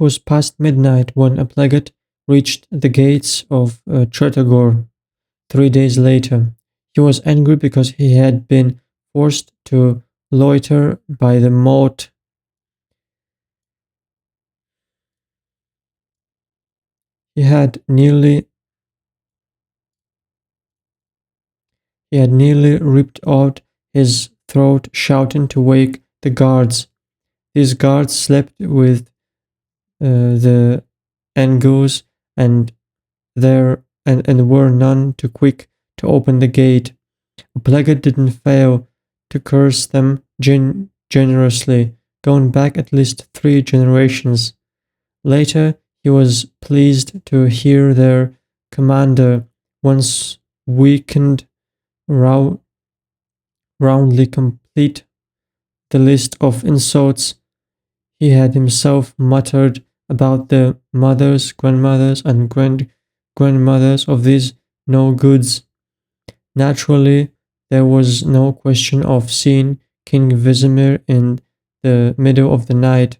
was past midnight when Aplegat reached the gates of Tretogor 3 days later. He was angry because he had been forced to loiter by the moat. He had nearly ripped out his throat shouting to wake the guards. These guards slept with the Angos and were none too quick to open the gate. Plague didn't fail to curse them generously, going back at least 3 generations. Later, he was pleased to hear their commander, once weakened, roundly complete the list of insults he had himself muttered about the mothers, grandmothers, and grandmothers of these no-goods. Naturally, there was no question of seeing King Vizimir in the middle of the night.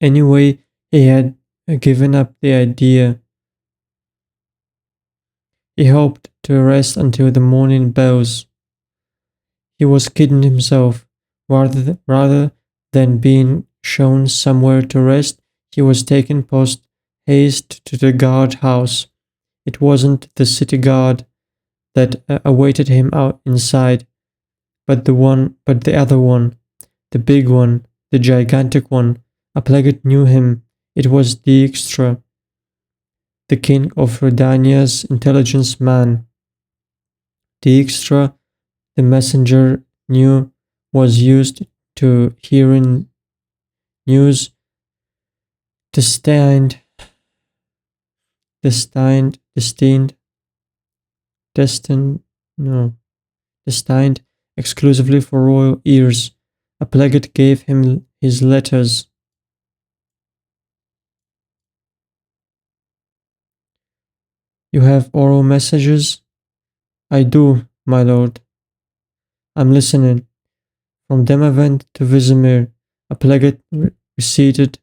Anyway, he had given up the idea. He hoped to rest until the morning bells. He was kidding himself. Rather than being shown somewhere to rest, he was taken post haste to the guard house. It wasn't the city guard that awaited him out inside, but the other one, the big one, the gigantic one. Aplegat knew him. It was Dijkstra, the king of Redania's intelligence man. Dijkstra, the messenger knew, was used to hearing news destined exclusively for royal ears. Aplegat gave him his letters. You have oral messages? I do, my lord. I'm listening. From Demavend to Vizimir, Aplegat receded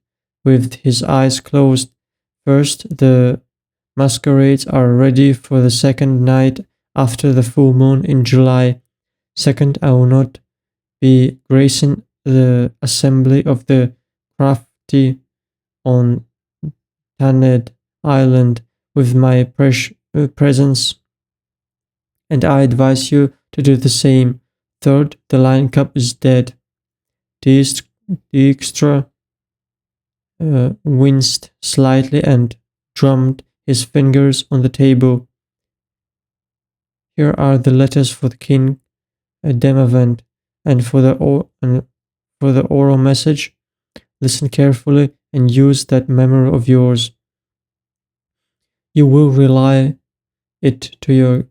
with his eyes closed. First, the masquerades are ready for the second night after the full moon in July. Second, I will not be gracing the assembly of the crafty on Taned Island with my presence, and I advise you to do the same. Third, the Lion Cup is dead. Dijkstra winced slightly and drummed his fingers on the table. Here are the letters for the king, Demavend, and for the oral message. Listen carefully and use that memory of yours. You will relay it to your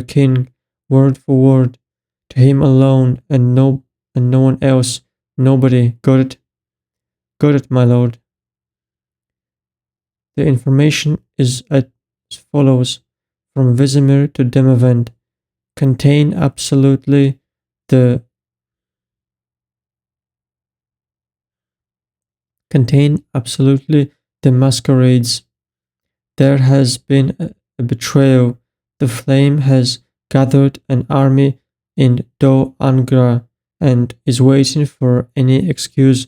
king, word for word, to him alone, and no one else. Nobody. Got it? Got it, my lord. The information is as follows: from Vizimir to Demavend. Contain absolutely the masquerades. There has been a betrayal. The flame has gathered an army in Do Angra and is waiting for any excuse.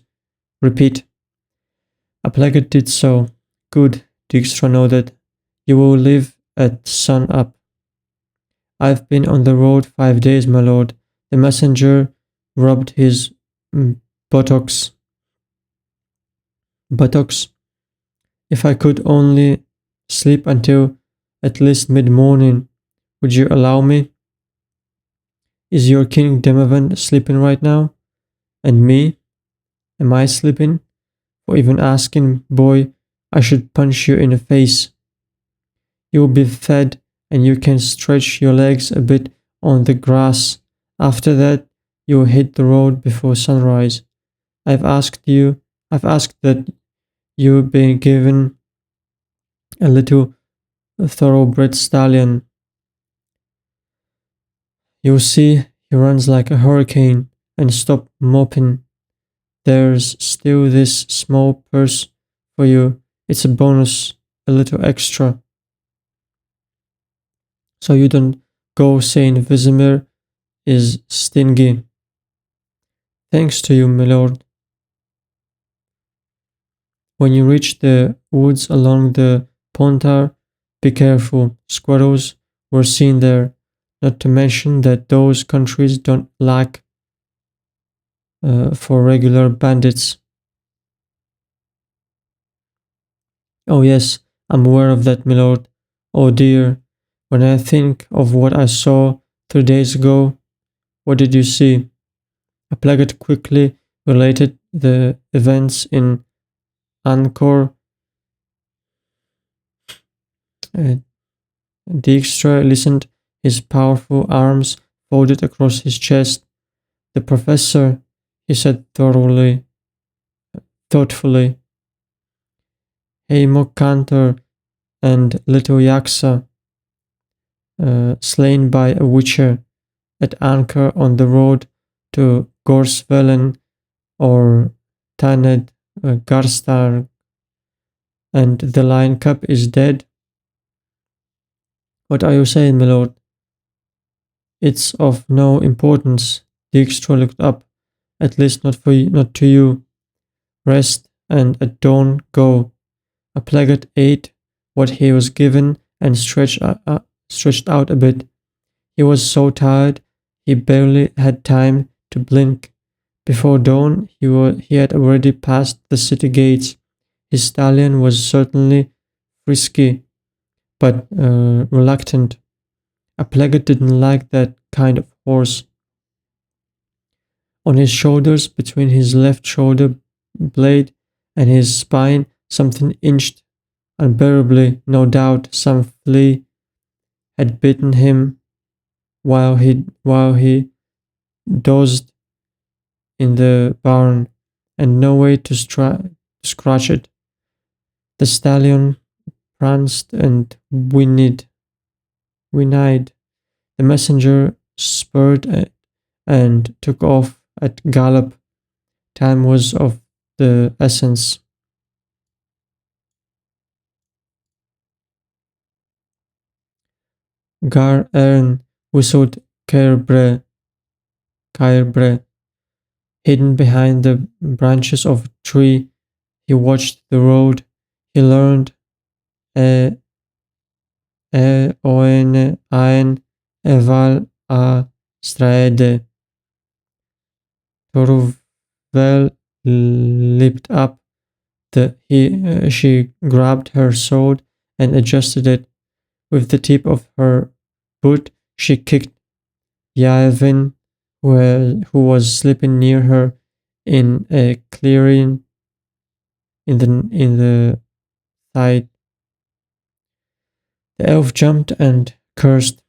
Repeat. Aplegat did so. Good, Dijkstra nodded. You will leave at sun up. I've been on the road 5 days, my lord. The messenger rubbed his buttocks. If I could only sleep until at least mid-morning, would you allow me? Is your king Demavend sleeping right now? And me? Am I sleeping? For even asking, boy, I should punch you in the face. You will be fed and you can stretch your legs a bit on the grass. After that, you will hit the road before sunrise. I've asked that you be given a little thoroughbred stallion. You'll see he runs like a hurricane, and stop moping. There's still this small purse for you. It's a bonus, a little extra. So you don't go saying Vizimir is stingy. Thanks to you, my lord. When you reach the woods along the Pontar, be careful. Squirrels were seen there, not to mention that those countries don't lack for regular bandits. Oh, yes, I'm aware of that, my lord. Oh dear, when I think of what I saw 3 days ago, what did you see? Plagat quickly related the events in Angkor. Uh, Dijkstra listened, his powerful arms folded across his chest. The professor, he said thoughtfully, Heimo Cantor and little Yaksa, slain by a witcher at anchor on the road to Gorsvelen or Taned Garstar, and the Lion Cup is dead. What are you saying, my lord? It's of no importance. Dijkstra looked up. At least not to you. Rest, and at dawn go. A Plagat ate what he was given and stretched out a bit. He was so tired he barely had time to blink. Before dawn, he had already passed the city gates. His stallion was certainly frisky, but reluctant. A Plagat didn't like that kind of horse. On his shoulders, between his left shoulder blade and his spine, something inched unbearably. No doubt some flea had bitten him while he dozed in the barn, and no way to scratch it. The stallion pranced and whinnied. The messenger spurred and took off at gallop. Time was of the essence. Gar Ern whistled Cairbre. Hidden behind the branches of a tree, he watched the road. He learned e oen ein eval a strade. Torvel leaped up. She grabbed her sword and adjusted it. With the tip of her boot, she kicked Yavin, who was sleeping near her in a clearing in the side. The elf jumped and cursed,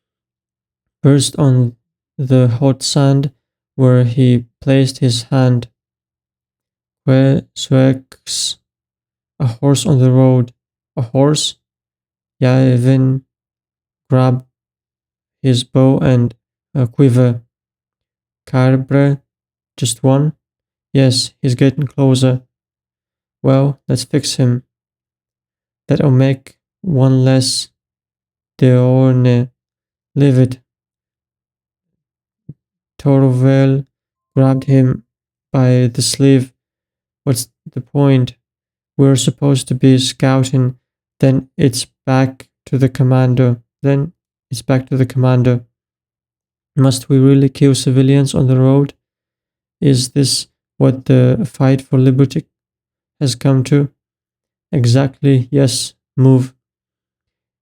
burst on the hot sand where he placed his hand. Suex, a horse on the road. A horse? Yavin grabbed his bow and a quiver. Carbre, just one? Yes, he's getting closer. Well, let's fix him. That'll make one less. Deorne, leave it. Torvel grabbed him by the sleeve. What's the point? We're supposed to be scouting. Then it's back to the commander. Must we really kill civilians on the road? Is this what the fight for liberty has come to? Exactly, yes, move.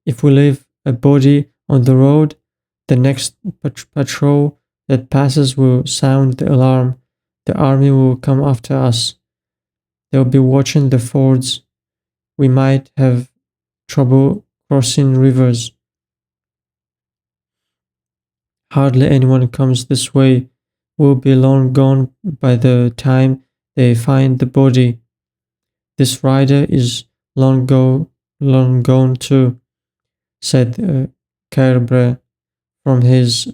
If we leave a body on the road, the next patrol that passes will sound the alarm. The army will come after us. They'll be watching the fords. We might have trouble crossing rivers. Hardly anyone comes this way. We'll be long gone by the time they find the body. This rider is long gone too, said Kerbre from his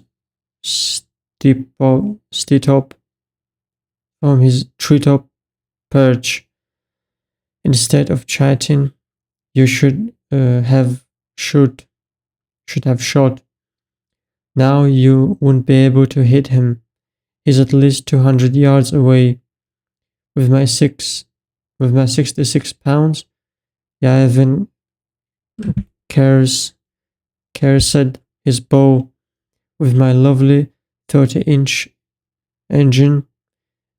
steep top. from his treetop perch. Instead of chatting, you should should have shot. Now you won't be able to hit him. He's at least 200 yards away. With my 66 pounds, Yavin cares cursed his bow with my lovely 30-inch engine.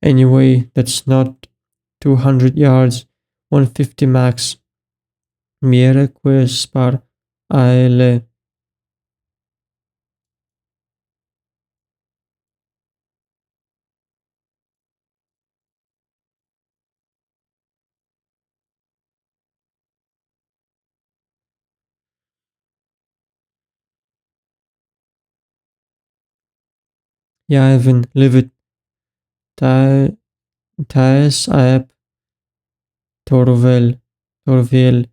Anyway, that's not 200 yards, 150 max. Miere quespar aele. Yavin livid. Taes aep torvel. Torviel.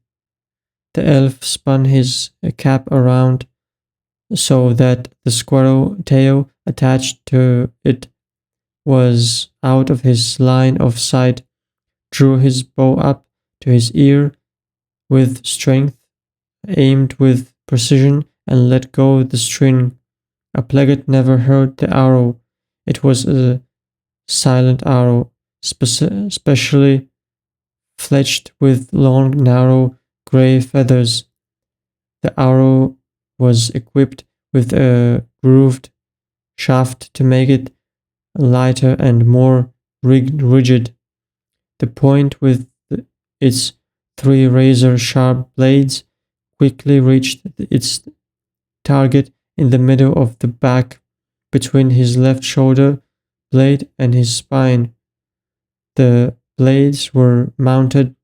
The elf spun his cap around so that the squirrel tail attached to it was out of his line of sight, drew his bow up to his ear with strength, aimed with precision, and let go the string. A plagot never heard the arrow. It was a silent arrow, specially fletched with long, narrow, grey feathers. The arrow was equipped with a grooved shaft to make it lighter and more rigid. The point with its three razor-sharp blades quickly reached its target in the middle of the back, between his left shoulder blade and his spine. The blades were mounted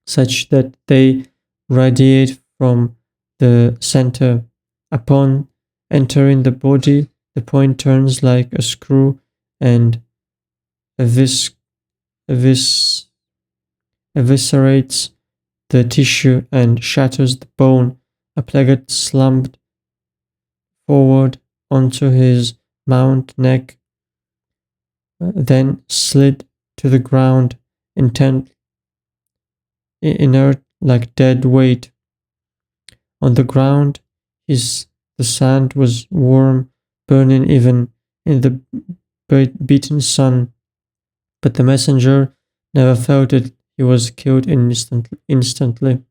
such that they radiate from the center. Upon entering the body, the point turns like a screw and evis- evis- eviscerates the tissue and shatters the bone. A plagot slumped forward onto his mount neck, then slid to the ground, inert like dead weight. On the ground, the sand was warm, burning even in the beaten sun. But the messenger never felt it. He was killed instantly.